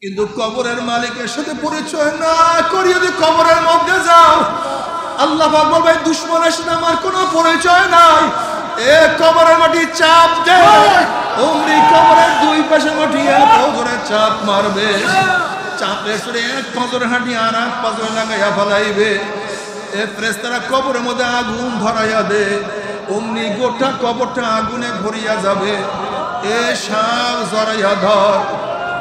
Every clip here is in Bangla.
কিন্তু কবরের মালিকের সাথে পরিচয় না করিয়ে যদি কবরের মধ্যে যাও, আল্লাহ পাক বলবে দুশমনের সাথে আমার কোনো পরিচয় নাই। এ কবরের মাটি চাপ দে, অমনি কবরের দুই পাশে মাটি এত জোরে চাপ মারবে, চাপে সরে এক পাঁজরে হাঁটি আর এক পাঁজরে লাগাইয়া ফেলাইবে। এ ফেরেশতারা কবরের মধ্যে আগুন ধরাইয়া দে, অমনি গোটা কবরটা আগুনে ভরিয়া যাবে। এ সাপ জড়াইয়া ধর,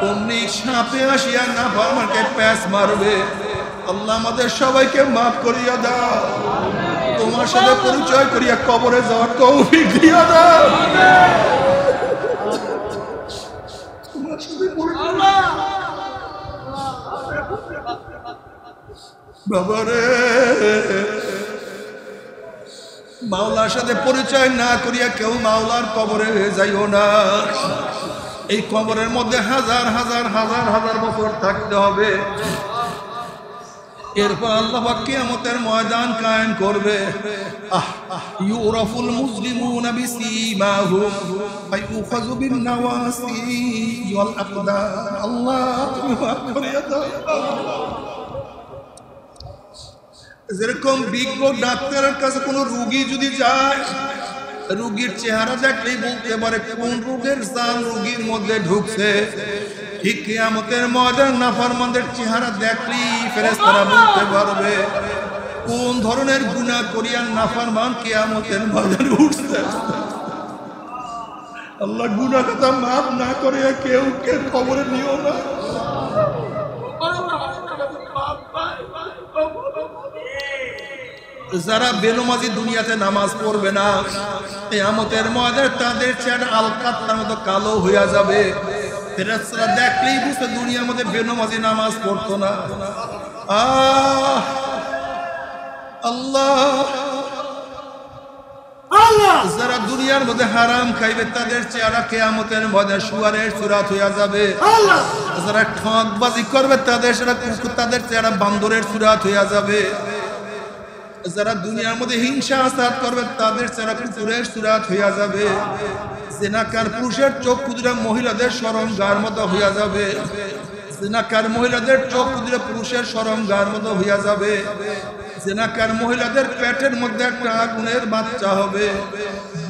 অমনি সাপে আসিয়া না আমাকে প্যাঁচ মারবে। আল্লাহ আমাদের সবাইকে মাফ করিয়া দাও, তোমার সাথে পরিচয় করিয়া কবরে যাওয়ার তৌফিক দিয়া দাও। তোমার সাথে বাবারে, মাওলার সাথে পরিচয় না করিয়া কেউ মাওলার কবরে যাইও না। এই কবরের মধ্যে হাজার হাজার হাজার হাজার বছর থাকতে হবে। এরপর আল্লাহ পাক কিয়ামতের ময়দান কায়েম করবে। ইউরাফুল মুজলিমুনা বিসীমাহুম ফায়ুখাযু বিন নাওয়াসি ওয়াল আকদাম। আল্লাহ তুমি মাফ করিয়া দাও। যেরকম বিজ্ঞ ডাক্তারের কাছে কোনো রোগী যদি যায়, রোগীর চেহারা দেখলেই বলতে পারে কোন রোগের জান রোগীর মধ্যে ঢুকছে, ঠিক কিয়ামতের ময়দান নাফরমানদের চেহারা দেখলেই ফেরেশতারা বলতে পারবে কোন ধরনের গুনাহ করিয়া নাফরমান কিয়ামতের ময়দানে উঠছে। আল্লাহ গুনাহ কথা মাফ না করে কেউ কবরে নিও না। যারা বেনমাজি দুনিয়াতে নামাজ পড়বে না, কিয়ামতের ময়দানে তাদের চেহারা আলকাতরার মতো কালো হইয়া যাবে। ফেরেশতারা দেখলেই বুঝতে দুনিয়ার মধ্যে বেনমাজি নামাজ পড়তো না। আল্লাহ আল্লাহ, যারা দুনিয়ার মধ্যে হারাম খাইবে তাদের চেহারা কিয়ামতের ময়দানে শুয়ারের সুরাত হইয়া যাবে। যারা ঠকবাজি করবে তাদের চেহারা বান্দরের সুরাত হইয়া যাবে। যারা দুনিয়ার মধ্যে হিংসা আসাদ করবে তাদের চেহারা কুকুরের সুরাত হইয়া যাবে। জিনাকার পুরুষের চোখ কুদুরা মহিলাদের শরমগার মতো হইয়া যাবে। জিনাকার মহিলাদের চোখ কুদুরা পুরুষের শরমগার মতো হইয়া যাবে। জিনাকার মহিলাদের পেটের মধ্যে একটা আগুনের বাচ্চা হবে,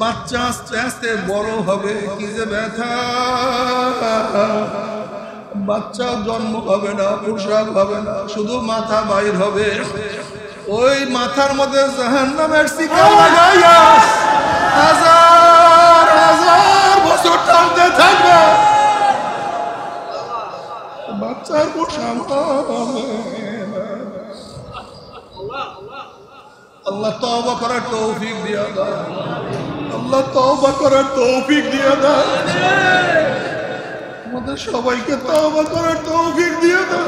বাচ্চা আস্তে আস্তে বড় হবে। কি যে ব্যথা, বাচ্চা জন্ম হবে না, প্রসব হবে না, শুধু মাথা বাইর হবে। ওই মাথার মধ্যে জাহান্নামের শিকা লাগাইয়া হাজার হাজার বছর টানতে থাকবে, বাচ্চার প্রসব হবে। আল্লাহ তওবা করার তৌফিক দিয়া দাও, আল্লাহ তওবা করার তৌফিক দিয়া দাও, আমাদের সবাইকে তওবা করার তৌফিক দিয়া দাও।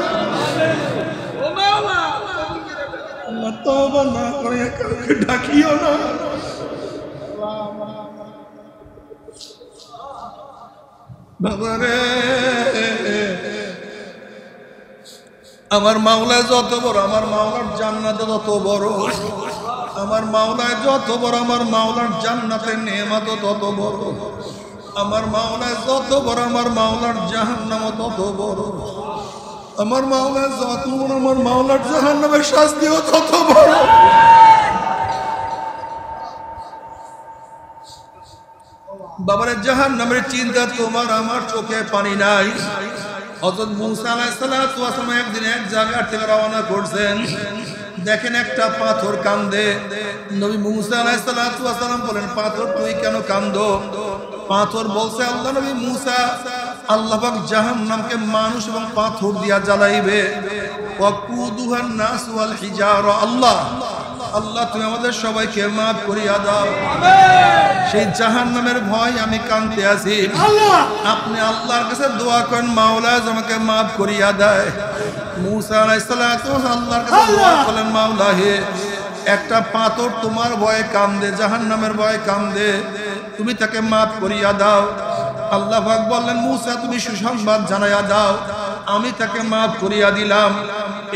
আল্লাহ তওবা না করে কাউকে ডাকিও না। বাবারে, আমার মাওলা যত বড়, আমার মাওলার জান্নাত যত বড়, আমার মাওলায় যত বড়, আমার মাওলার জান্নাতের নেয়ামত তত বড়। আমার মাওলায় যত বড়, আমার মাওলার জাহান্নাম তত বড়। আমার মাওলা যত বড়, আমার মাওলার জাহান্নামের শাস্তিও তত বড়। বাবারে, জাহান্নামের চিন্তা তোমার আমার চোখে পানি নাই। হযরত মুসা আলাইহিস সালাতু ওয়াস সালাম একদিন এক জায়গা থেকে রওনা করছেন, দেখেন একটা পাথর কান্দে। নবী মুসা আলাইহিস সালাতু ওয়াস সালাম বলেন, পাথর তুই কেন কান্দো? পাথর বলছে, আল্লাহ নবী মুসা, আল্লাহ পাক জাহান্নামকে মানুষ এবং পাথর দিয়া জ্বালাইবে। ওয়াকুদুহান নাস ওয়াল হিজারা। আল্লাহ আল্লাহ তুমি আমাদের সবাইকে মাফ করিয়া দাও। সেই জাহান্নামের ভয় আমি কাঁদতে আছি। আপনি আল্লাহর কাছে দোয়া করেন, মাওলা আমাকে মাফ করিয়া দেয়। মুসা আলাইহিস সালাতু আল্লাহর কাছে দোয়া করলেন, মাওলা হে, একটা পাথর তোমার ভয়ে কান্দে, জাহান্নামের ভয়ে কান্দে, তুমি তাকে মাফ করিয়া দাও। আল্লাহ পাক বললেন, মুসা তুমি সুসংবাদ জানাইয়া দাও, আমি তাকে মাফ করিয়া দিলাম।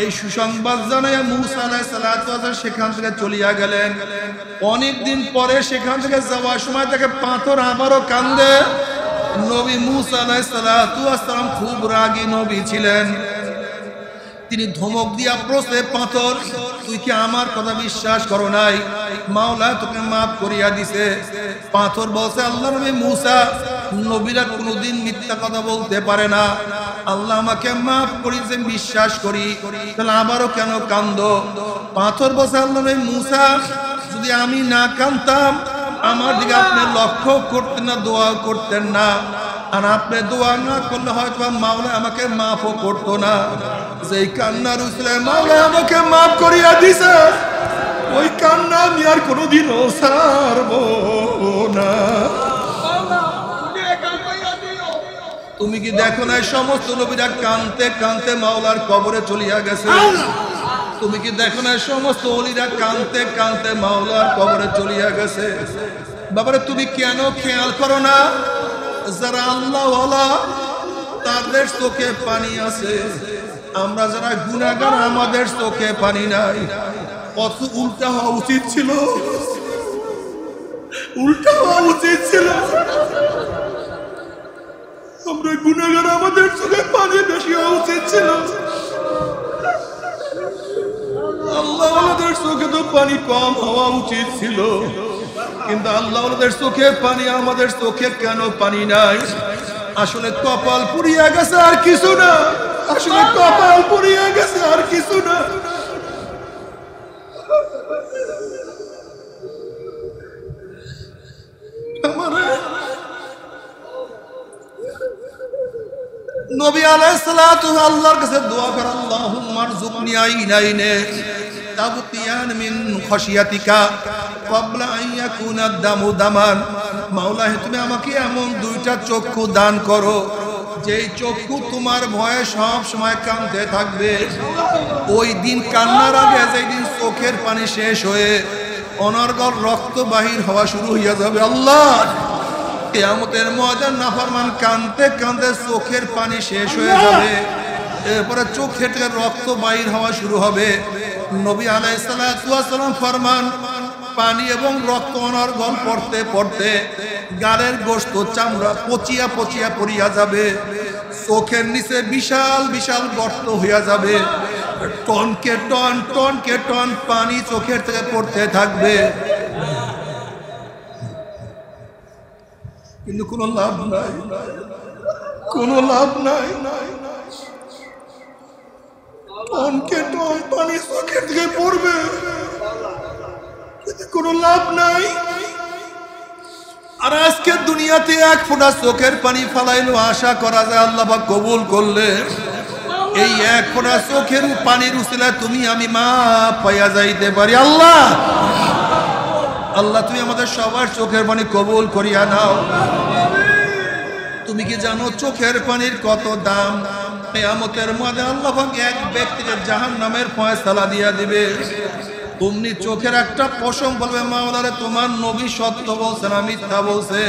এই সুসংবাদ জানাইয়া মুসা আলাইহিস সালাতু সেখান থেকে চলিয়া গেলেন। অনেকদিন পরে সেখান থেকে যাওয়ার সময় তাকে পাথর আবারও কান্দে, নবী মুসা আলাইহিস সালাতু ওয়াস সালাম খুব রাগী নবী ছিলেন। তিনি ধমক দিয়া প্রশ্নে পাথর, তুই কি আমার কথা বিশ্বাস করো নাই? মাওলা তোকে মাফ করিয়া দিছে। পাথর বলছে, আল্লাহ নবী মুসা, নবীরা কোনোদিন মিথ্যা কথা বলতে পারে না, আল্লাহ আমাকে মাফ করিয়েছেন, বিশ্বাস করি, তাহলে আবারও কেন কান্দো? পাথর বলছে, আল্লাহ নবী মুসা, যদি আমি না কান্দতাম আমার দিকে আপনি লক্ষ্য করতেন না, দোয়া করতেন না, আর আপনি দোয়া না করলে হয়তো মাওলা আমাকে মাফও করতো না। যেই কান্নার উসলে মাওলা আমাকে মাফ করিয়া দিছে, ওই কান্না আমি আর কোনোদিনও ছাড়বো না। তুমি কি দেখো না সমস্ত নবীরা কানতে কানতে মাওলার কবরে চলিয়া গেছে? তুমি কি দেখো না সমস্ত ওলিরা কানতে কানতে মাওলার কবরে চলিয়া গেছে? বাবারে তুমি কেন খেয়াল করো না যারা আল্লাহ ওয়ালা তাদের চোখে পানি আছে, আমরা যারা গুনাহগার আমাদের চোখে পানি নাই? কত উল্টা হওয়া উচিত ছিল, উল্টা হওয়া উচিত ছিল। আমরা গুনাহগার আমাদের চোখে পানি বেশি হওয়া উচিত ছিল। আল্লাহ ওয়ালাদের চোখে তো পানি কম হওয়া উচিত ছিল, কিন্তু আল্লাহ ওয়ালাদের চোখে পানি, আমাদের চোখে কেন পানি নাই? আসলে কপাল পুড়িয়া গেছে আর কিছু না, আসলে কপাল পুড়িয়া গেছে আর কিছু না। নবী আলাইহিস সালাতু আল্লাহর কাছে দোয়া করে, আল্লাহুম্মা আরযুকনি আইনাইনে তাবতিয়ান মিন খাশিয়াতিকা ক্বাবলা আন ইয়াকুনা দামু দামান। মাওলা, তুমি আমাকে এমন দুইটা চক্ষু দান করো যেই চক্ষু তোমার ভয়ে সব সময় কাঁদতে থাকবে। ওই দিন কান্নার আগে যেই দিন চোখের পানি শেষ হয়ে অনর্গল রক্ত বাহির হওয়া শুরু হইয়া যাবে, আল্লাহ কিয়ামতের ময়দান নাফরমান কাঁদতে কাঁদতে চোখের পানি শেষ হয়ে যাবে, এরপরে চোখের থেকে রক্ত বাহির হওয়া শুরু হবে। নবী আলাইহিস সালাতু ওয়াস সালাম ফরমান, পানি এবং রক্ত অনর্গল পড়তে পড়তে গালের গোশত চামড়া পচিয়া পচিয়া পড়িয়া যাবে, চোখের নিচে বিশাল বিশাল গর্ত হইয়া যাবে, টনকে টন টনকে টন পানি চোখের থেকে পড়তে থাকবে, কিন্তু কোনো লাভ নাই, কোনো লাভ নাই। টনকে টন পানি চোখের থেকে পড়বে, কিন্তু কোনো লাভ নাই। আর আজকে দুনিয়াতে এক ফোঁটা চোখের পানি ফালাইলো, আশা করা যায় আল্লাহ পাক কবুল করলে এই এক ফোঁটা চোখের পানির উসিলায় তুমি আমি মা পাইয়া যাইতে পারি। আল্লাহ আল্লাহ তুমি আমাদের সবার চোখের পানি কবুল করিয়া নাও। তুমি কি জানো চোখের পানির কত দাম? কিয়ামতের ময়দানে আল্লাহ পাক এক ব্যক্তিকে জাহান্নামের ফয়সালা দিয়া দিবে। তুমি চোখের একটা পশম বলবে, মাওলারে তোমার নবী সত্য বলছে না মিথ্যা বলছে?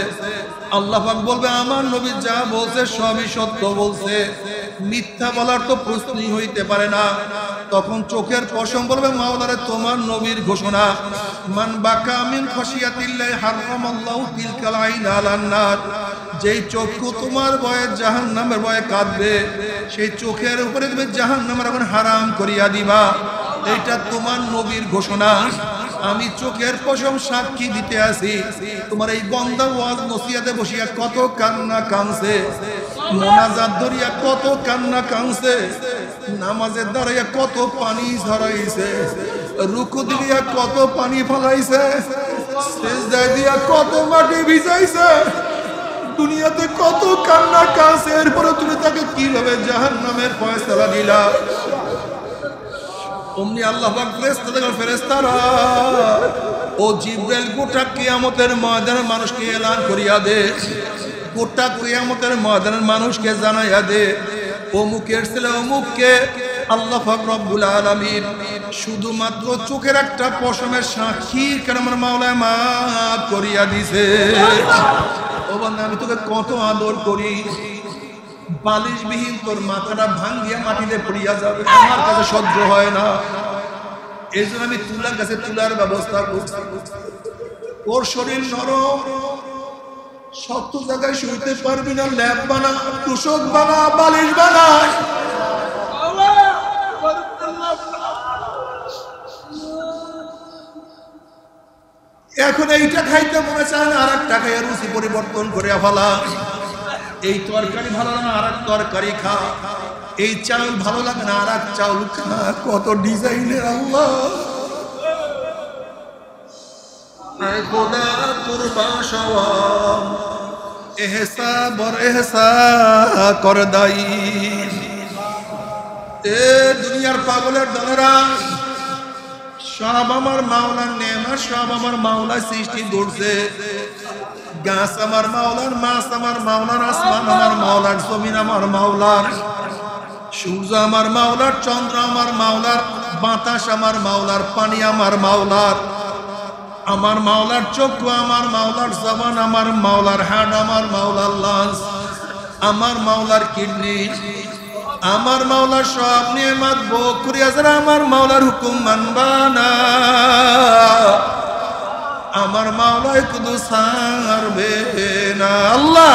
আল্লাহ পাক বলবে, আমার নবী যা বলছে সবই সত্য বলছে, মিথ্যা বলার তো প্রশ্নই হইতে পারে না। তখন চোখের পশম বলবে, মাওলারে তোমার নবীর ঘোষণা, মান বাকা মিন খাশিয়াতিল্লাহি হারামাল্লাহু তিলকাল আইন আলান নার। যেই চক্ষু তোমার ভয়ে জাহান্নামের ভয়ে কাঁদবে, সেই চোখের উপরে তুমি জাহান্নামের আগুন হারাম করিয়া দিবা। এইটা তোমার নবীর ঘোষণা। আমি চোখের পশম সাক্ষী দিতে আসি, তোমার এই বন্দা ওয়াজ নসিহতে বসিয়া কত কান্না কানছে, মোনাজাত ধরিয়া কত কান্না কানছে, নামাজের দাঁড়াইয়া কত পানি ঝরাইছে, রুকু দিয়া কত পানি ফলাইছে, সিজদায় দিয়া কত মাটি ভিজাইছে, দুনিয়াতে কত কান্না কানছে, এরপরে তুমি তাকে কিভাবে জাহান্নামের ফয়সালা দিলা? অমনি আল্লাহ পাক ফেরেশতারা ও জিবরাইল গোটা কিয়ামতের ময়দানের মানুষকে এলান করিয়া দে, গোটা কিয়ামতের ময়দানের মানুষকে জানাইয়া দে, অমুকের ছেলে অমুককে আল্লাহ পাক রব্বুল আলামিন শুধুমাত্র চোখের একটা পশমের সাক্ষীর কারণে আমার মাওলা মাফ করিয়া দিছে। ও বান্দা, আমি তোকে কত আদর করি, বালিশবিহীন তোর মাথাটা ভাঙ্গিয়া মাটিতে পড়িয়া যাবে, আমার কাছে সহ্য হয় না। এই জন্য আমি তুলার কাছে তুলার ব্যবস্থা করছি। ওর শরীর নরম, শক্ত জায়গায় শুইতে পারবি না, ল্যাপ বানা, তুষক বানা, বালিশ বানা। এখন এইটা খাইতে মনে চায় না, আর একটা খাইয়া রুচি পরিবর্তন করে ফেলা। এই তরকারি ভালো লাগে না, আর এক তরকারি খা। এই চাউল ভালো লাগে না, আর এক চাউল খা। কত ডিজাইনের আল্লাহ! খোদা কুরবা সওয়াব এহসা বর এহসা কর দাই। এ দুনিয়ার পাগলের দলেরা, সব আমার মাওলার নেয়ামত, সব আমার মাওলা সৃষ্টি করছে। গাছ আমার মাওলার, মাছ আমার মাওলার, আসমান আমার মাওলার, জমিন আমার মাওলার, সূর্য আমার মাওলার, চন্দ্র আমার মাওলার, বাতাস আমার মাওলার, পানি আমার মাওলার। আমার মাওলার চক্ষু আমার মাওলার, জবান আমার মাওলার, হাড় আমার মাওলার, লাঞ্চ আমার মাওলার, কিডনি আমার মাওলার। সব নিয়ামত ভোগ করিয়া যারা আমার মাওলার হুকুম মানবা না, আমার মাওলাই কুদু ছাড়বে না। আল্লাহ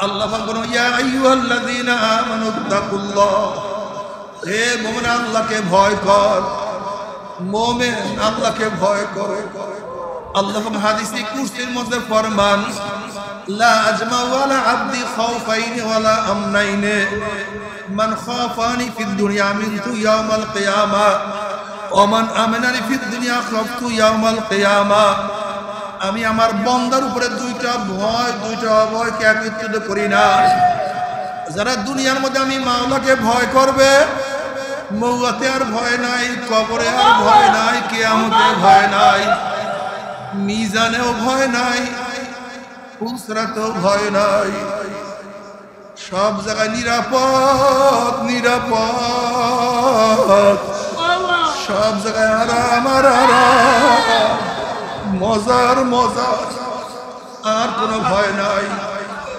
আল্লাহ বলেন, ইয়া আইয়ুহাল্লাযীনা আমানু তাকুল্লাহ, হে মুমিন আল্লাহকে ভয় কর। মুমিন আল্লাহকে ভয় করে। আল্লাহ হাদিসে কুরসির মধ্যে ফরমান, লা আজমা ওয়ালা আবদি খাউফাইন ওয়ালা আমনাইন, মান খাফানি ফিদ দুনিয়া মিনতু ইয়াউমাল কিয়ামা ওয়া মান আমানানি ফিদ দুনিয়া খাফতু ইয়াউমাল কিয়ামা। আমি আমার বান্দার উপরে দুইটা ভয়কে একত্রিত করি না। যারা দুনিয়ার মধ্যে আমি মাওলাকে ভয় করবে, মৌয়াতে আর ভয় নাই, কবরে আর ভয় নাই, কিয়ামতে ভয় নাই, মিজানেও ভয় নাই, পুসরাতেও ভয় নাই, সব জায়গায় নিরাপদ নিরাপদ, সব জায়গায় আরাম আর আরাম, মজার মজা, আর কোনো ভয় নাই।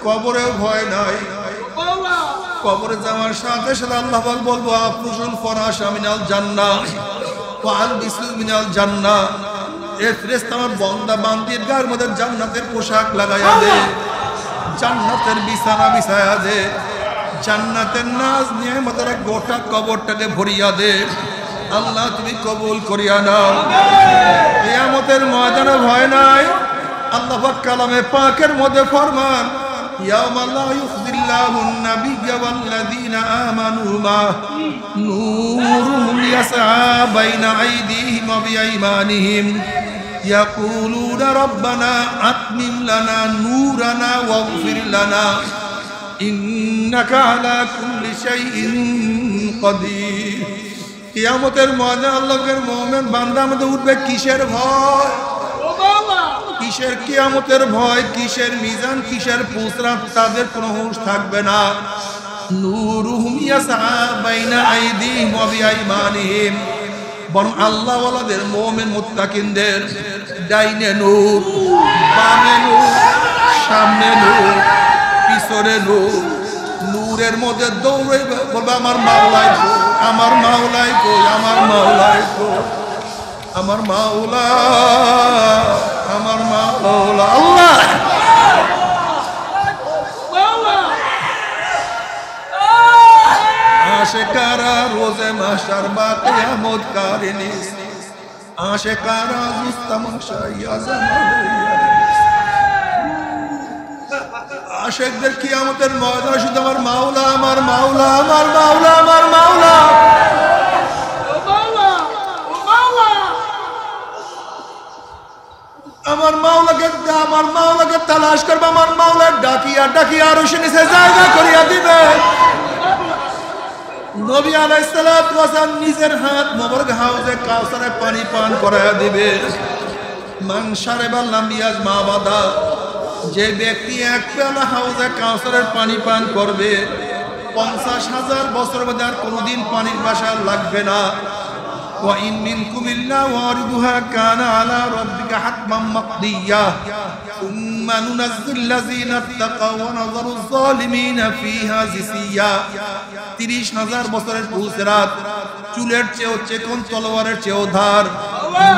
কবরেও ভয় নাই। কবরে যাওয়ার সাথে সাথে আল্লাহ বলবো, আফরুশুল ফরাশ মিনাল জান্নাহ ওয়া আলবিসু মিনাল জান্নাহ। এ ফেরেশতা আমার বান্দা বান্দির গায়ের মধ্যে জান্নাতের পোশাক লাগাইয়া দে, জান্নাতের বিছানা বিছায়া দে, জান্নাতের নাজ নিয়ামতের গোটা কবরটাকে ভরিয়া দে। আল্লাহ তুমি কবুল করিয়া নাও। কিয়ামতের ময়দানে ভয় নাই। আল্লাহ পাক কালামে পাকের মধ্যে ফরমান, ইয়াউমা লা ইউখজিল্লাহুন নাবিয়্যা ওয়াল্লাযীনা আমানু মা নূরুহুম ইয়াসআ বাইনা আইদিহিম ওয়া বিআইমানিহিম ইয়াকুলুনা রাব্বানা আতমিম লানা নূরানা ওয়াগফির লানা ইন্নাকা আলা কুল্লি শাইইন কাদির। কিয়ামতের ময়দানে আল্লাহর মুমিন বান্দা আমাদের উঠবে কিসের ভয়? কিসের কিয়ামতের ভয়, কিসের মিজান, কিসের পুসরাত, তাদের কোনো হুঁশ থাকবে না। নূরুহুম ইয়াসআ বাইনা আইদিহিম ওয়া বিআইমানিহিম, বরং আল্লাহ ওয়ালাদের মুমিন মুত্তাকিনদের ডাইনে নূর, বামে নূর, সামনে নূর, পিছনে নূর। নূরের মধ্যে দৌড়ে বলবে, আমার মাওলাই কই, আমার মাওলাই কই, আমার মাওলাই কই, আমার মাওলা, আমার মাওলা। আল্লাহ আশিকারা রোজে মাশার বা কিয়ামত কারিনিস, আশিকারা মুস্তামাশা ইয়া জামাল। আশিকদের কিয়ামতের ময়দানে শুধু আমার মাওলা, আমার মাওলা, আমার মাওলা, আমার মাওলা। আমার মাওলাকে তালাশ করবে, আমার মাওলা ডাকিয়া ডাকিয়া আরো সে নিচে জায়গা করিয়া দিবে। নবী আলাইহিস সালাতু ওয়াস সালাম নিজের হাত মোবারক হাউজে কাউসারে পানি পান করায়া দিবে। মান শারিবা লাম ইয়াজমা বাদা, যে ব্যক্তি এক পেয়ালা হাউজে কাউসারের পানি পান করবে 50,000 বছর মধ্যে আর কোনোদিন পানির বাসা লাগবে না। وإن منكم إلا واردها كان على ربك حتما مقضيا ثم ننزل الذين اتقوا ونذر الظالمين فيها جثيا। 30,000 বছরের পুসরাত, চুলের চেয়েও চিকন, তলোয়ারের চেয়েও ধার,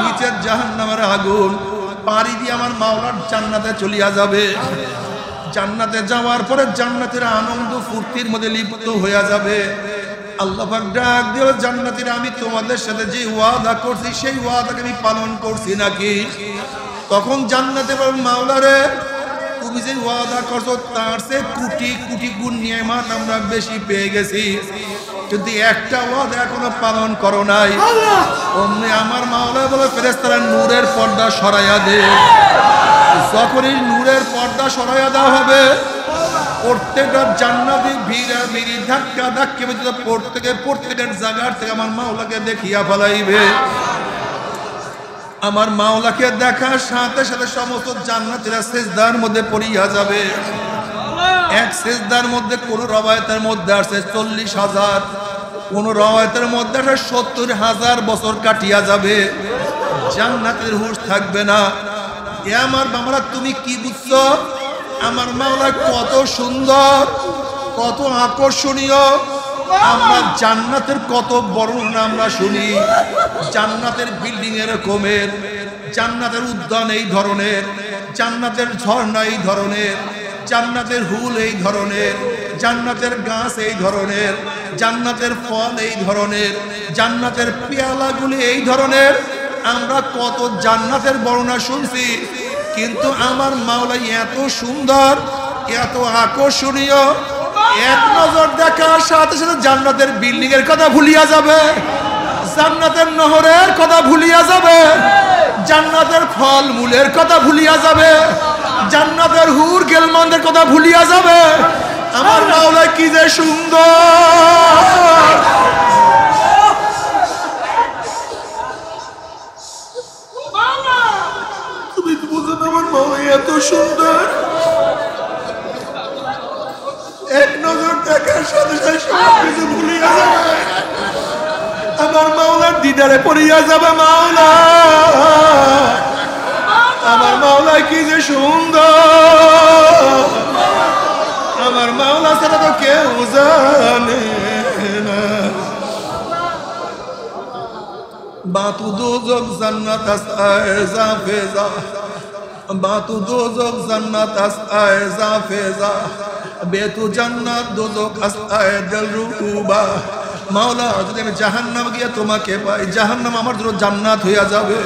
নিচের জাহান্নামের আগুন, পাড়ি দিয়ে আমার মাওলার জান্নাতে চলিয়া যাবে। জান্নাতে যাওয়ার পরে জান্নাতের আনন্দ ফুর্তির মধ্যে লিপ্ত হইয়া যাবে। আল্লাহ পাক ডাক দিয়ে জান্নাতীরা আমি তোমাদের সাথে যে ওয়াদা করছি সেই ওয়াদাকে আমি পালন করছি নাকি? তখন জান্নাতে বলেন মাওলা রে, তুমি যে ওয়াদা করছো তার চেয়ে কোটি কোটি গুণ নিয়ামত আমরা বেশি পেয়ে গেছি, কিন্তু একটা ওয়াদা এখনো পালন করো নাই। অমনি আমার মাওলা বলে ফেরেশতারা নূরের পর্দা সরাইয়া দে। যখনই নূরের পর্দা সরাইয়া দেওয়া হবে, প্রত্যেকটা জান্নাতি ভিড়া ভিড়ি ধাক্কা ধাক্কি প্রত্যেকের জায়গার থেকে আমার মাওলাকে দেখিয়া ফেলাইবে। আমার মাওলাকে দেখার সাথে সাথে সমস্ত জান্নাতীরা সিজদার মধ্যে পড়িয়া যাবে। এক সিজদার মধ্যে কোন রওয়ায়াতের মধ্যে আছে 40,000, কোন রওয়ায়াতের মধ্যে আছে 70,000 বছর কাটিয়া যাবে, জান্নাতের হুঁশ থাকবে না। এ আমার বাবারা, তুমি কি বুঝছো? আমার মাওলা কত সুন্দর, কত আকর্ষণীয়। আমরা জান্নাতের কত বর্ণনা আমরা শুনি, জান্নাতের বিল্ডিং এরকমের, জান্নাতের উদ্যান এই ধরনের, জান্নাতের ঝর্ণা এই ধরনের, জান্নাতের হুল এই ধরনের, জান্নাতের গাছ এই ধরনের, জান্নাতের ফল এই ধরনের, জান্নাতের পেয়ালাগুলি এই ধরনের। আমরা কত জান্নাতের বর্ণনা শুনছি, কিন্তু আমার মাওলা এত সুন্দর, এত আকর্ষণীয়, এক নজর দেখার সাথে সাথে জান্নাতের বিল্ডিং এর কথা ভুলিয়া যাবে, জান্নাতের নহরের কথা ভুলিয়া যাবে, জান্নাতের ফল মূলের কথা ভুলিয়া যাবে, জান্নাতের হুর গেলমানদের কথা ভুলিয়া যাবে। আমার মাওলা কি যে সুন্দর! তুমি বুঝো না আমার মাওলা এত সুন্দর, এক নজর দেখার সাথে সাথে সব কিছু ভুলিয়া যাবে। আমার মাওলার দিদারে পড়িয়া যাবে মাওলা। আমার মাওলা কি যে সুন্দর, আমার মাওলা ছাড়া তো কেউ জানে না। বাতু দোজক জান্নাত আসায় জাফেজা, বাতু দোজক জান্নাত আসায় জাফেজা, বেতু জান্নাত দোজক আসায় দিলরুবা। মাওলা, যদি আমি জাহান্নামে গিয়ে তোমাকে পাই, জাহান্নাম আমার জন্য জান্নাত হইয়া যাবে।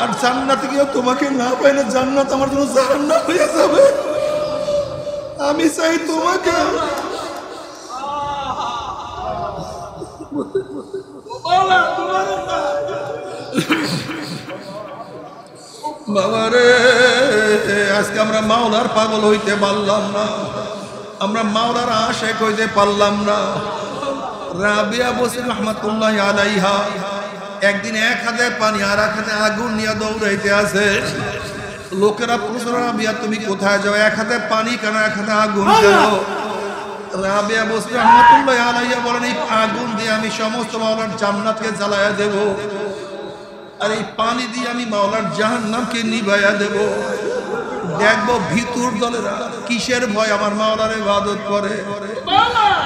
আর জান্নাতে গিয়ে তোমাকে না পাইলে জান্নাত আমার জন্য জাহান্নাম হইয়া যাবে। আমি চাই তোমাকে। বাবা রে, আজকে আমরা মাওলার পাগল হইতে পারলাম না, আমরা মাওলার আশেক হইতে পারলাম না। রাবিয়া বসির রহমাতুল্লাহ আলাইহা একদিন এক হাতে পানি আর এক হাতে আগুন নিয়ে দৌড়াইতে আছে। লোকেরা প্রশ্ন, রাবিয়া তুমি কোথায় যাও? এক হাতে পানি কেন, এক হাতে আগুন কেন? রাবিয়া বসির রহমাতুল্লাহ আলাইহা বলেন, এই আগুন দিয়ে আমি সমস্ত মাওলার জান্নাতকে জ্বালায়া দেব, আর এই পানি দিয়ে আমি মাওলার জাহান্নামকে নিভাইয়া দেব। দেখবো ভিতর দলেরা কিসের ভয় আমার মাওলার ইবাদত করে,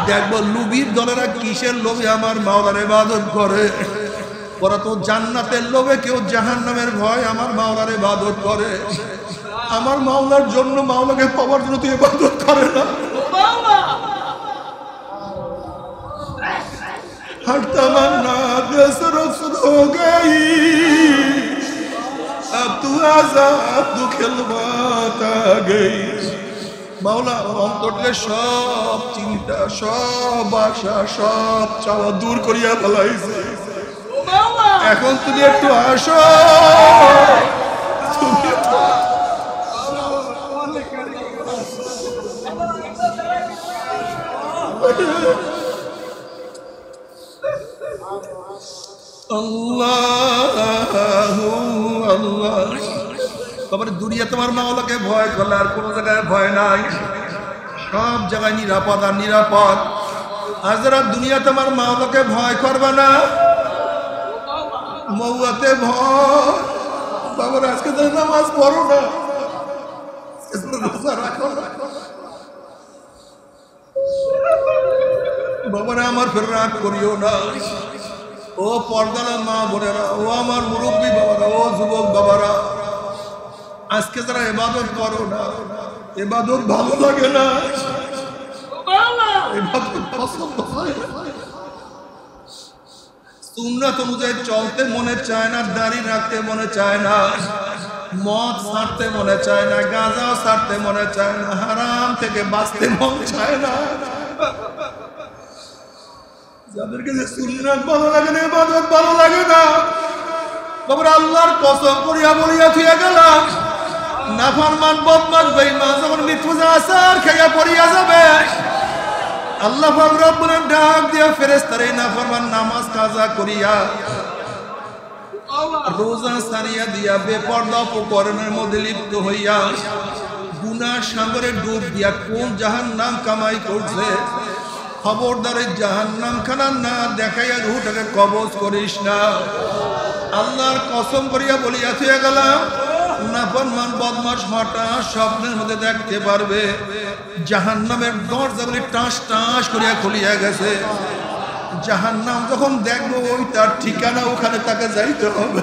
দেখবো লুবির দলেরা কিসের লোভে আমার মাওলার ইবাদত করে। ওরা তো জান্নাতের লোভে, কেউ জাহান্নামের ভয় আমার মাওলার ইবাদত করে। আমার মাওলার জন্য, মাওলাকে পাওয়ার জন্য তুই ইবাদত করে না। हर तमन्ना दिल से रुखसत हो गई, अब तू आजाद तू खिलवाता गई। মাওলা, অন্তরে সব চিন্তা, সব আশা, সব চাওয়া দূর করিয়া ফেলাইছে। এখন তুমি একটু আসো, তুমি তোমার দুনিয়া তোমার মাওলাকে ভয় করলে আর কোনো জায়গায় ভয় নাই, সব জায়গায় নিরাপদ আর নিরাপদ। আজ যারা দুনিয়া তোমার মাওলাকে ভয় করবে না, মৌয়াতে ভয়। বাবার আজকে নামাজ পড়ো না, বাবারা আমার ফের রাগ করিও না। ও পর্দার মা বোনেরা, ও আমার মুরব্বী বাবারা, ও যুবক বাবারা, আজকে যারা ইবাদত করো না, ইবাদত ভালো লাগে না, ইবাদত পছন্দ হয় না, সুন্নাত অনুযায়ী চলতে মনে চায় না, দাড়ি রাখতে মনে চায় না, মদ ছাড়তে মনে চায় না, গাঁজাও ছাড়তে মনে চায় না, হারাম থেকে বাঁচতে মন চায় না। যাদেরকে যে সুন্নাত ভালো লাগে না, ইবাদত ভালো লাগে না, বাবা আল্লাহর কসম করিয়া বলিয়া থুইয়া গেলাম, নাফরমান বদমাশ বেঈমান যখন মৃত্যু আসার খাইয়া পড়িয়া যাবে, আল্লাহ পাক রব্বুল ডাক দিয়া ফেরেশতারে নাফরমান নামাজ কাজা করিয়া রোজা সারিয়া দিয়া বেপরদা অপকর্মের মধ্যে লিপ্ত হইয়া গুনাহ সাগরে ডুব দিয়া কোন জাহান্নাম কামাই করছে, খবরদার জাহান্নাম খানা না দেখাইয়া রুহটাকে কবজ করিস না। আল্লাহর কসম করিয়া বলিয়া থুইয়া গেলাম, নাফরমান বদমাশ হঠাৎ স্বপ্নের মধ্যে দেখতে পারবে জাহান্নামের দরজাগুলি টাস টাস করিয়া খুলিয়া গেছে। জাহান্নাম যখন দেখবো ওই তার ঠিকানা, ওখানে তাকে যাইতে হবে,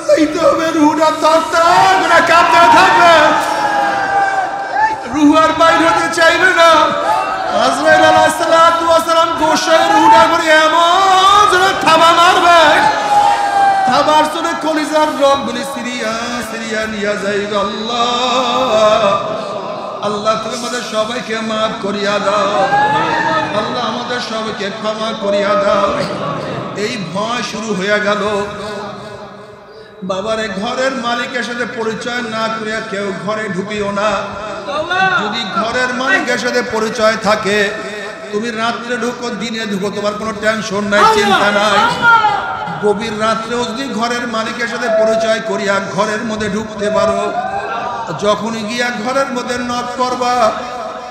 যাইতে হবে। রুহটা তরতর করে কাঁপতে থাকবে, রুহ আর বাইর হতে চাইবে না। আজরাইল আলাইহিস সালাতু ওয়াস সালাম গোসায় রুহটা করে এমন যেন থাবা মারবে, থাবার শুনে কলিজার রগগুলি সিরিয়া সিরিয়া নিয়ে যাইবে। আল্লাহ আল্লাহ তুমি আমাদের সবাইকে মাফ করিয়া দাও, আল্লাহ আমাদের সবাইকে ক্ষমা করিয়া দাও। এই ভয় শুরু হয়ে গেল। বাবারে ঘরের মালিকের সাথে পরিচয় না করিয়া কেউ ঘরে ঢুকিও না। যদি ঘরের মালিকের সাথে পরিচয় থাকে, তুমি রাত্রে ঢুকো দিনে ঢুকো, তোমার কোনো টেনশন নাই, চিন্তা নাই। গভীর রাত্রেও যদি ঘরের মালিকের সাথে পরিচয় করিয়া ঘরের মধ্যে ঢুকতে পারো, যখনই গিয়া ঘরের মধ্যে নক করবা,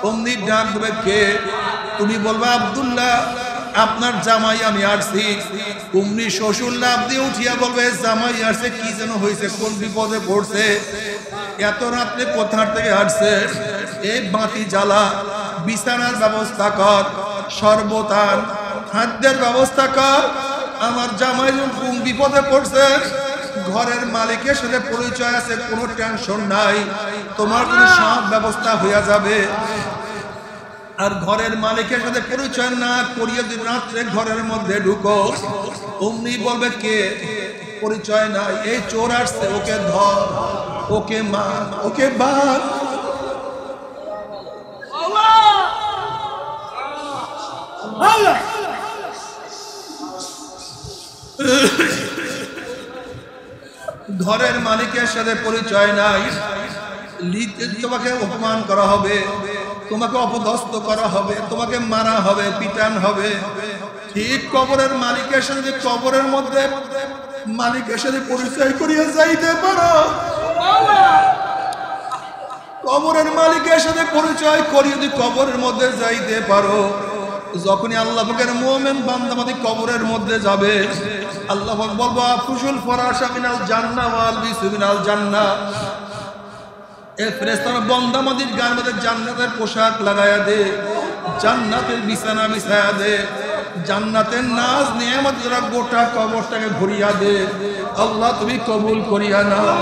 অমনি ডাক দেবে কে? তুমি বলবা আব্দুল্লাহ, আপনার জামাই আমি আসছি। অমনি শ্বশুর লাভ দিয়ে উঠিয়া বলবে জামাই আসছে, কি যেন হয়েছে, কোন বিপদে পড়ছে, এত রাত্রে কোথার থেকে আসছে? এই বাতি জ্বালা, বিছানার ব্যবস্থা কর, সর্বতান খাদ্যের ব্যবস্থা কর। আমার জামাই কোন বিপদে পড়ছে, ঘরের মালিকের সাথে পরিচয় আছে, কোনো টেনশন নাই, তোমার কোনো সব ব্যবস্থা হইয়া যাবে। আর ঘরের মালিকের সাথে পরিচয় না করিয়ে যদি রাত্রে ঘরের মধ্যে ঢুকো, অমনি বলবে কে? পরিচয় নাই, এই চোর আসছে, ওকে ধর, ওকে মার, ওকে বাদ। ঘরের মালিকের সাথে পরিচয় নাই, তোমাকে অপমান করা হবে, তোমাকে অপদস্থ করা হবে, তোমাকে মারা হবে, পিটান হবে। ঠিক কবরের মালিকের সাথে, কবরের মধ্যে মালিকের সাথে পরিচয় করিয়া যাইতে পারো, কবরের মালিকের সাথে পরিচয় করিয়ে যদি কবরের মধ্যে যাইতে পারো, যখনই আল্লাহ পাকের মুমিন বান্দা মাদি কবরের মধ্যে যাবে, আল্লাহ পাক বলবো আফুশুল ফরাশা মিনাল জান্নাহ ওয়াল বিসু মিনাল জান্নাহ। এই ফেরেশতারা বান্দা মাদির গায়ের মধ্যে জান্নাতের পোশাক লাগায়া দে, জান্নাতের বিছানা বিছায়া দে, জান্নাতের নাজ নিয়ামত দ্বারা গোটা কবরটাকে ভরিয়া দে। আল্লাহ তুমি কবুল করিয়া নাও।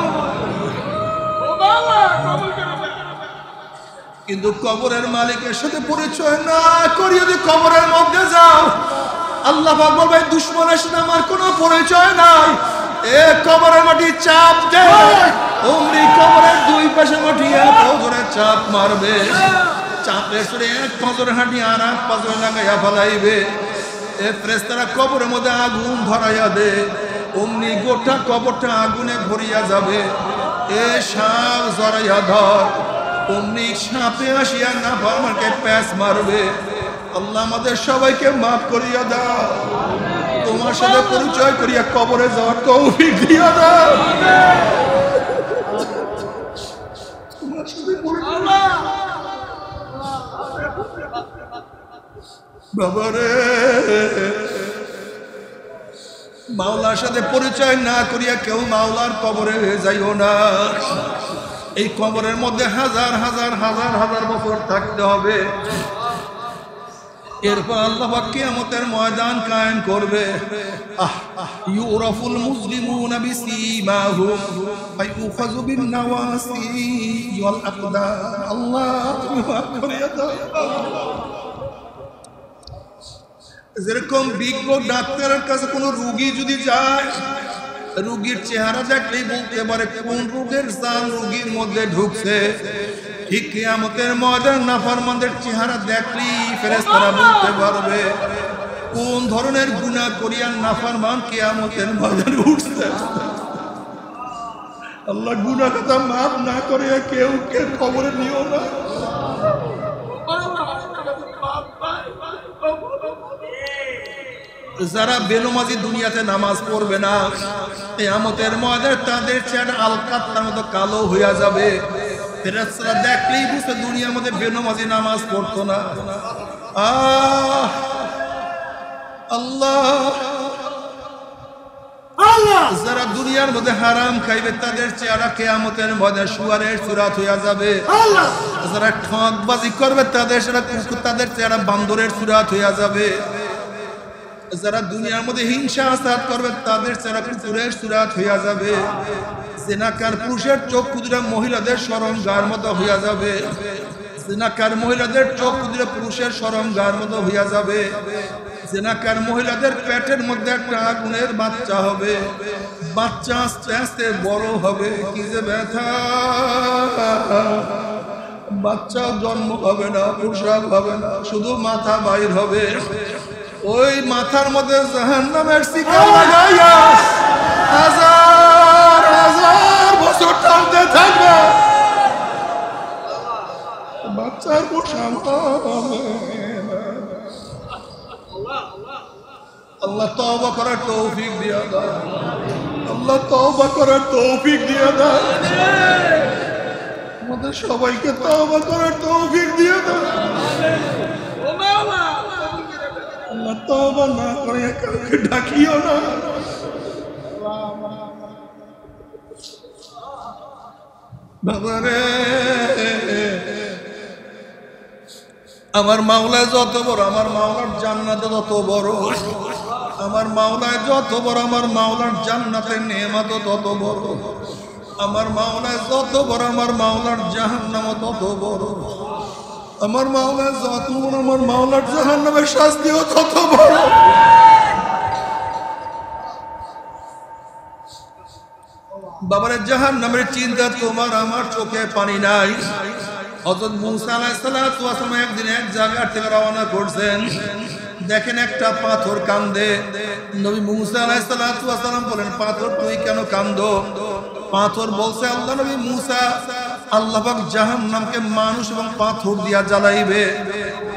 কিন্তু কবরের মালিকের সাথে পরিচয় না করিয়ে যদি কবরের মধ্যে যাও, আল্লাহ পাক বলবে দুশমনের সাথে আমার কোনো পরিচয় নাই, এ কবরের মাটি চাপ দে, অমনি কবরের দুই পাশে মাটি এক পাঁজরে চাপ মারবে, চাপে সরে এক পাঁজরে হাঁটি আর এক পাঁজরে লাগাইয়া ফেলাইবে। এ ফেরেশতারা কবরের মধ্যে আগুন ধরাইয়া দে, অমনি গোটা কবরটা আগুনে ভরিয়া যাবে। এ সাপ জড়াইয়া ধর, অমনি সাপে আসিয়া না আমাকে প্যাঁচ মারবে। আল্লাহ আমাদের সবাইকে মাফ করিয়া দাও, তোমার সাথে পরিচয় করিয়া কবরে যাওয়ার তৌফিক দিয়া দাও। তোমার সাথে বাবারে, মাওলার সাথে পরিচয় না করিয়া কেউ মাওলার কবরে যাইও না। এই কবরের মধ্যে হাজার হাজার হাজার হাজার বছর থাকতে হবে। এরপর আল্লাহ পাক কিয়ামতের ময়দান কায়েম করবে। ইউরাফুল মুসলিমুনা বিসীমাহুম ফায়ুখাযু বিন নাওয়াসি ওয়াল আকদাম। আল্লাহ তুমি মাফ করে দাও। যেরকম বিজ্ঞ ডাক্তারের কাছে কোন রোগী যদি যায়, রোগীর চেহারা দেখলেই বলতে পারে কোন রোগের জান রোগীর মধ্যে ঢুকছে, ঠিক কিয়ামতের ময়দানে নাফরমানদের চেহারা দেখলেই ফেরেশতারা বলতে পারবে কোন ধরনের গুনাহ করিয়া নাফরমান কিয়ামতের ময়দানে উঠছে। আল্লাহ গুনাহ কথা মাফ না করে কেউ কবরে নিও না। যারা বেনমাজি দুনিয়াতে নামাজ পড়বে না, কিয়ামতের ময়দানে তাদের চেহারা আলকাত্তার মতো কালো হইয়া যাবে। ফেরেশতারা দেখলেই বুঝতে দুনিয়ার মধ্যে বেনমাজি নামাজ পড়তো না। আল্লাহ যারা দুনিয়ার মধ্যে হারাম খাইবে তাদের চেহারা কিয়ামতের ময়দানে শুয়ারের সুরাত হইয়া যাবে। যারা ঠকবাজি করবে তাদের চেহারা বান্দরের সুরাত হইয়া যাবে। যারা দুনিয়ার মধ্যে হিংসা আসাদ করবে তাদের চেহারা কুকুরের সুরাত হইয়া যাবে। জিনাকার পুরুষের চোখ কুদরা মহিলাদের শরমগার মতো হইয়া যাবে। জিনাকার মহিলাদের চোখ কুদরা পুরুষের শরমগার মতো হইয়া যাবে। জিনাকার মহিলাদের পেটের মধ্যে একটা আগুনের বাচ্চা হবে। বাচ্চা আস্তে আস্তে বড় হবে, কি যে ব্যথা! বাচ্চা জন্ম হবে না, প্রসব হবে না, শুধু মাথা বাইর হবে। ওই মাথার মধ্যে জাহান্নামের শিকল লাগাইয়া হাজার হাজার বছর টানতে থাকবে। বাচ্চার প্রসব হবে। আল্লাহ তওবা করার তৌফিক দিয়া দাও। আল্লাহ তওবা করার তৌফিক দিয়া দাও। আমাদের সবাইকে তওবা করার তৌফিক দিয়া দাও। আল্লাহ তওবা না করে কাউকে ডাকিও না। বাবারে, আমার মাওলা যত বড়, আমার মাওলার জান্নাত তত বড়। আমার মাওলায় যত বড়, আমার মাওলার জান্নাতের নেয়ামত তত বড়। আমার মাওলায় যত বড়, আমার মাওলার জাহান্নাম তত বড়। আমার মাওলায় যত বড়, আমার মাওলার জাহান্নামের শাস্তিও তত বড়। বাবারে, জাহান্নামের চিন্তা তোমার আমার চোখে পানি নাই। হযরত মুসা আলাইহিস সালাতু ওয়াস সালাম একদিন এক জায়গা থেকে রওনা করছেন। দেখেন একটা পাথর কান্দে। নবী মুসা আলাইহিস সালাতু ওয়াস সালাম বলেন, পাথর তুই কেন কান্দো? পাথর বলছে, আল্লাহ নবী মুসা, আল্লাহ পাক জাহান্নামকে মানুষ এবং পাথর দিয়া জ্বালাইবে।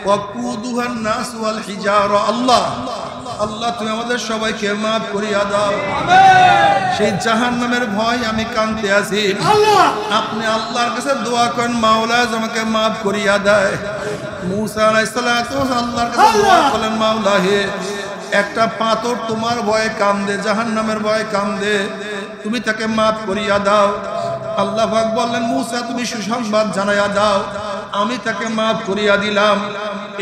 ওয়াকুদুহান নাস ওয়াল হিজারা। আল্লাহ আল্লাহ তুমি আমাদের সবাইকে মাফ করিয়া দাও। সেই জাহান্নামের ভয় আমি কাঁদতে আছি। আপনি আল্লাহর কাছে দোয়া করেন, মাওলা আমাকে মাফ করিয়া দেয়। মুসা আলাইহিস সালাতু আল্লাহর কাছে দোয়া করলেন, মাওলা হে, একটা পাথর তোমার ভয়ে কান্দে, জাহান্নামের ভয়ে কান্দে, তুমি তাকে মাফ করিয়া দাও। আল্লাহ পাক বললেন, মুসা তুমি সুসংবাদ জানাইয়া দাও, আমি তাকে মাফ করিয়া দিলাম।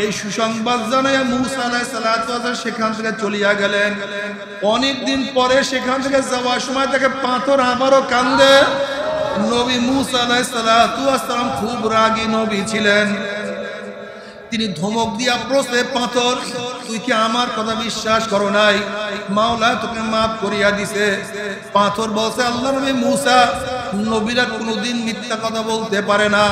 এই সুসংবাদ জানাইয়া মুসা আলাইহিস সালাতু সেখান থেকে চলিয়া গেলেন। অনেকদিন পরে সেখান থেকে যাওয়ার সময় তাকে পাথর আবারও কান্দে। নবী মুসা আলাইহিস সালাতু খুব রাগী নবী ছিলেন। তিনি ধমক দিয়া প্রশ্নে, পাথর তুই কি আমার কথা বিশ্বাস করো নাই? মাওলা তোকে মাফ করিয়া দিছে। পাথর বলছে, আল্লাহ নবী মুসা, নবীরা কোনোদিন মিথ্যা কথা বলতে পারে না।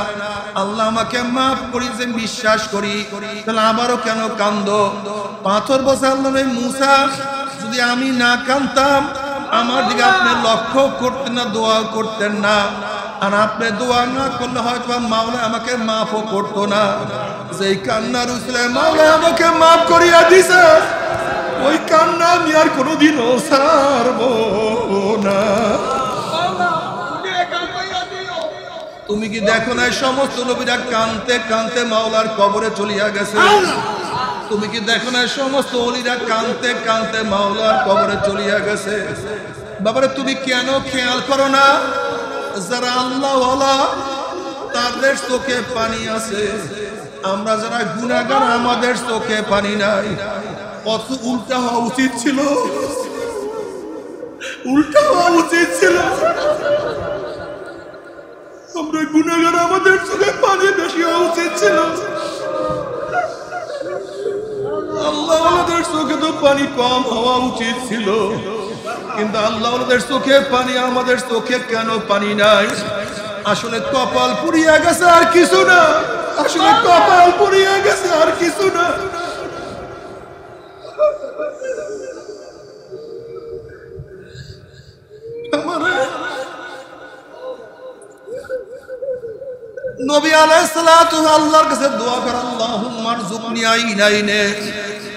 আল্লাহ আমাকে মাফ করিছে, বিশ্বাস করি, তাহলে আবারও কেন কান্দো? পাথর বলছে, আল্লাহ নবী মুসা, যদি আমি না কান্দতাম আমার দিকে আপনি লক্ষ্য করতেন না, দোয়া করতেন না। আর আপনি দোয়া না করলে হয়তো মাওলা আমাকে মাফও করতো না। যেই কান্নার উসিলে মাওলা আমাকে মাফ করিয়া দিছে, ওই কান্না আমি আর কোনোদিনও ছাড়বো না। তুমি কি দেখো না সমস্ত নবীরা কানতে কানতে মাওলার কবরে চলিয়া গেছে? তুমি কি দেখো না সমস্ত ওলিরা কানতে কানতে মাওলার কবরে চলিয়া গেছে? বাবারে, তুমি কেন খেয়াল করো না যারা আল্লাহ ওয়ালা তাদের চোখে পানি আছে, আমরা যারা গুনাহগার আমাদের চোখে পানি নাই। কত উল্টা হওয়া উচিত ছিল, উল্টা হওয়া উচিত ছিল। আমরা গুনাহগার আমাদের চোখে পানি বেশি হওয়া উচিত ছিল। আল্লাহ আমাদের চোখে তো পানি কম হওয়া উচিত ছিল, কিন্তু আল্লাহ আমাদের চোখে পানি, আমাদের চোখে কেন পানি নাই? আসলে কপাল পুড়িয়ে গেছে আর কিছু না, আসলে কপাল পুড়িয়ে গেছে আর কিছু না। নবী আলাইহিস সালাতু আল্লাহর কাছে দোয়া করে, আল্লাহুম্মা আরযুকনি আইনাইনে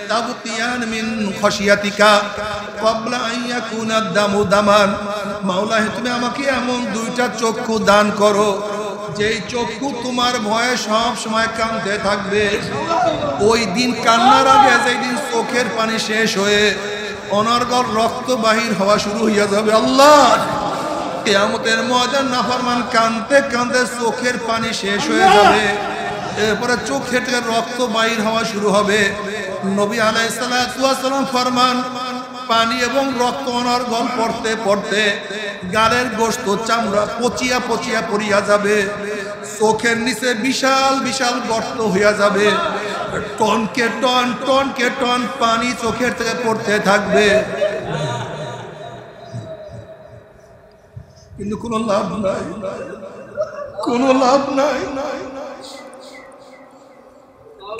তাবকিয়ান মিন খাশিয়াতিকা ক্বাবলা আন ইয়াকুনা দামু দামান। মাওলা, তুমি আমাকে এমন দুইটা চক্ষু দান করো যেই চক্ষু তোমার ভয়ে সব সময় কাঁদতে থাকবে। ওই দিন কান্নার আগে যেই দিন চোখের পানি শেষ হয়ে অনর্গল রক্ত বাহির হওয়া শুরু হইয়া যাবে। আল্লাহ, কিয়ামতের ময়দান নাফরমান কাঁদতে কাঁদতে চোখের পানি শেষ হয়ে যাবে, এরপরে চোখে থেকে রক্ত বাহির হওয়া শুরু হবে। নবী আলাইহিস সালাতু ওয়াস সালাম ফরমান, পানি এবং রক্ত অনর্গল পড়তে পড়তে গালের গোশত চামড়া পচিয়া পচিয়া পড়িয়া যাবে, চোখের নিচে বিশাল বিশাল গর্ত হইয়া যাবে, টনকে টন টনকে টন পানি চোখের থেকে পড়তে থাকবে, কিন্তু কোনো লাভ নাই, কোনো লাভ নাই।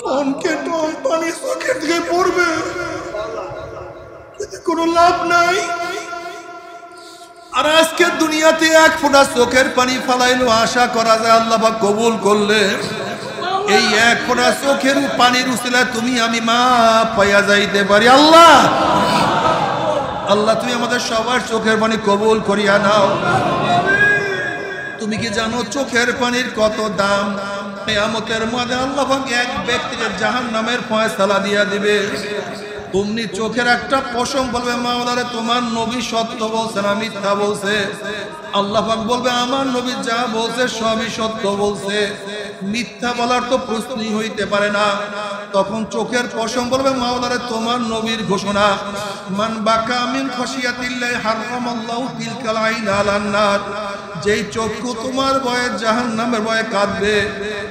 টনকে টন পানি চোখের থেকে পড়বে, কিন্তু কোনো লাভ নাই। আর আজকে দুনিয়াতে এক ফোঁটা চোখের পানি ফালাইলো, আশা করা যায় আল্লাহ পাক কবুল করলে এই এক ফোঁটা চোখের পানির উসিলায় তুমি আমি মা পাইয়া যাইতে পারি। আল্লাহ, আল্লাহ তুমি আমাদের সবার চোখের পানি কবুল করিয়া নাও। তুমি কি জানো চোখের পানির কত দাম? কিয়ামতের ময়দানে আল্লাহ পাক এক ব্যক্তিকে জাহান্নামের ফয়সালা দিয়া দিবে। তুমি চোখের একটা পশম বলবে, মাওলারে তোমার নবী সত্য বলছে না মিথ্যা বলছে? আল্লাহ পাক বলবে, আমার নবী যা বলছে সবই সত্য বলছে, মিথ্যা বলার তো প্রশ্নই হইতে পারে না। তখন চোখের পশম বলবে, মাওলারে তোমার নবীর ঘোষণা, মান বাকা মিন খাশিয়াতিল্লাহি হারামাল্লাহু তিলকাল আইন আলান নার। যেই চক্ষু তোমার ভয়ে জাহান্নামের ভয়ে কাঁদবে,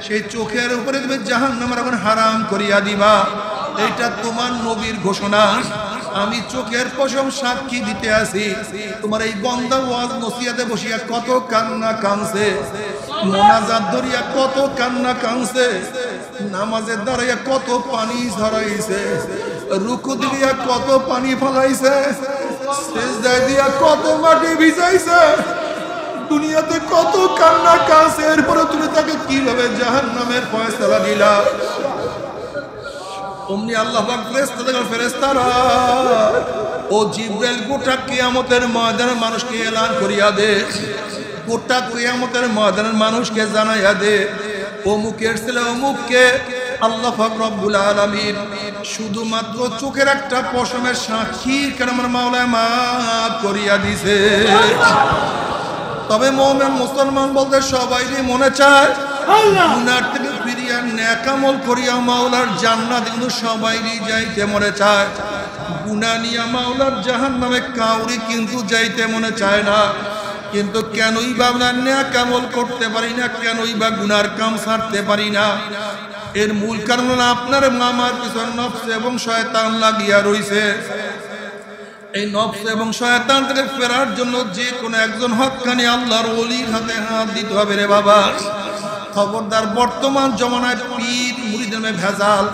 সেই চোখের উপরে তুমি জাহান্নামের আগুন হারাম করিয়া দিবা। এইটা তোমার নবীর ঘোষণা। আমি চোখের পশম সাক্ষী দিতে আসি, তোমার এই বন্দা ওয়াজ নসিহতে বসিয়া কত কান্না কানছে, মোনাজাত ধরিয়া কত কান্না কানছে, নামাজের দাঁড়াইয়া কত পানি ঝরাইছে, রুকু দিয়া কত পানি ফলাইছে, সিজদায় দিয়া কত মাটি ভিজাইছে, দুনিয়াতে কত কান্না কানছে, এরপরে তুমি তাকে কিভাবে জাহান্নামের ফয়সালা দিলা? অমনি আল্লাহ পাক ফেরেশতারা ও জিবরাইল গোটা কিয়ামতের ময়দানে মানুষকে এলান করিয়া দে, গোটা কিয়ামতের ময়দানের মানুষকে জানাইয়া দে, অমুকের ছেলে অমুককে আল্লাহ পাক রব্বুল আলামিন শুধুমাত্র চোখের একটা পশমের সাক্ষী কেন আমার মাওলানা মাফ করিয়া দিছে। তবে মুমিন মুসলমান বলতে সবাইরই মনে চায় গুনার থেকে ফিরিয়া নেক আমল করিয়া মাওলার জান্নাত, কিন্তু সবাইরই যাইতে মনে চায়। গুনাহ নিয়া মাওলার জাহান্নামে কাউরি কিন্তু যাইতে মনে চায় না। কিন্তু কেনই বা আমরা নেক আমল করতে পারি না, কেনই বা গুনার কাম ছাড়তে পারি না? এর মূল কারণ হলো আপনার মামার পিছন নফস এবং শয়তান লাগিয়া রইছে। এই নফস এবং শয়তান থেকে ফেরার জন্য যে কোনো একজন হক্কানি আল্লাহর ওলির হাতে হাত দিতে হবে রে বাবা। খবরদার, বর্তমান জমানায় পীর মুরিদের ভেজাল,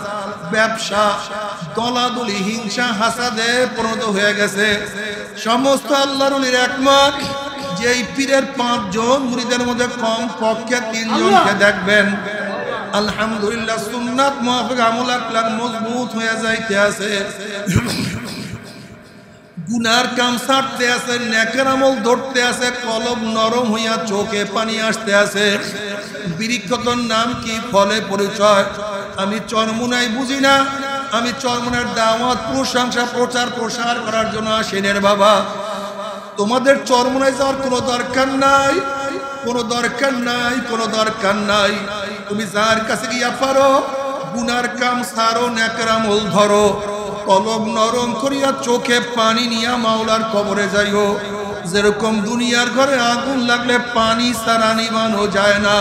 ব্যবসা, দলাদলি, হিংসা, হাসাদে পরিণত হয়ে গেছে। সমস্ত আল্লাহর ওলির একমত যে এই পীরের 5 জন মুরিদের মধ্যে কম পক্ষে 3 জনকে দেখবেন আলহামদুলিল্লাহ সুন্নাত মুআফিক আমল আকলাক মজবুত হয়ে যাইতে আছে, গুনার কাম ছাড়তে আছে, নেকের আমল ধরতে আছে, কলব নরম হইয়া চোখে পানি আসতে আছে। বৃক্ষতর নাম কি, ফলে পরিচয়। আমি চরমুনাই বুঝি না, আমি চরমুনার দাওয়াত প্রশংসা প্রচার প্রসার করার জন্য আসেনের বাবা। তোমাদের চরমুনায় যাওয়ার কোনো দরকার নাই, কোনো দরকার নাই, কোনো দরকার নাই। তুমি যার কাছে গিয়া পারো গুনার কাম সারো নেকের আমল ধরো কলব নরম করিয়া চোখে পানি নিয়া মাওলার কবরে যাইও যেরকম দুনিয়ার ঘরে আগুন লাগলে পানি ছাড়া নিবানো যায় না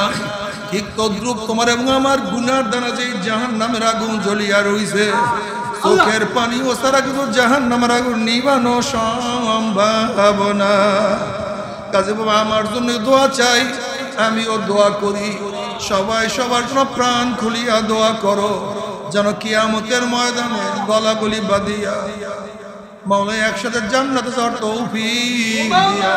ঠিক তদ্রুপ তোমার এবং আমার গুনার দ্বারা যে জাহান্নামের আগুন জ্বলিয়া রইছে চোখের পানি ও সারা কিন্তু জাহান্নামের আগুন নিবানো সম্ভব না কাজে বাবা আমার জন্য দোয়া চাই আমিও দোয়া করি সবাই সবার জন্য প্রাণ খুলিয়া দোয়া করো যেন কিয়ামতের ময়দানে গলাগলি বাঁধিয়া মাওলা একসাথে জান্নাতে যাওয়ার তৌফিক দিয়া